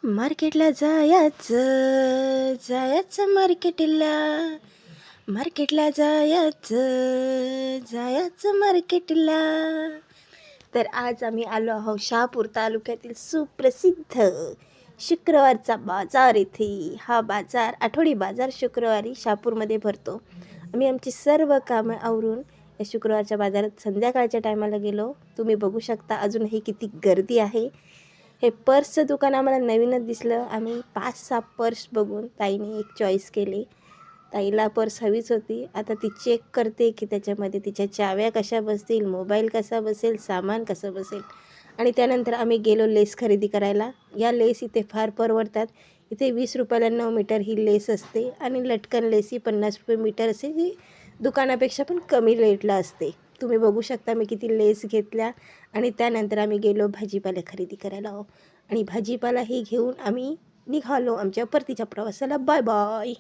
मार्केटला जायचं जायचं मार्केटला जायचं मार्केटला. तर आज आम्ही आलो आहोत शहापूर तालुक्यातील सुप्रसिद्ध शुक्रवारचा बाजार येथे. हा बाजार आठवडी बाजार शुक्रवारी शहापूरमध्ये भरतो. आम्ही आमची सर्व कामं आवरून या शुक्रवारच्या बाजारात संध्याकाळच्या टायमाला गेलो. तुम्ही बघू शकता अजूनही किती गर्दी आहे. हे पर्सचं दुकान आम्हाला नवीनच दिसलं. आम्ही 5-6 पर्स बघून ताईने एक चॉईस केली. ताईला पर्स हवीच होती. आता ती चेक करते की त्याच्यामध्ये तिच्या चाव्या कशा बसतील, मोबाईल कसा बसेल, सामान कसं बसेल. आणि त्यानंतर आम्ही गेलो लेस खरेदी करायला. या लेस इथे फार परवडतात. इथे 20 रुपयाला 9 मीटर ही लेस असते आणि लटकन लेस ही 50 रुपये मीटर असते. ही दुकानापेक्षा पण कमी रेटला असते. तुम्ही बघू शकता मी किती लेस घेतल्या. आणि त्यानंतर आम्ही गेलो भाजीपाला खरेदी करायला आणि भाजीपालाही घेऊन आम्ही निघालो आमच्या परतीच्या प्रवासाला. Bye bye.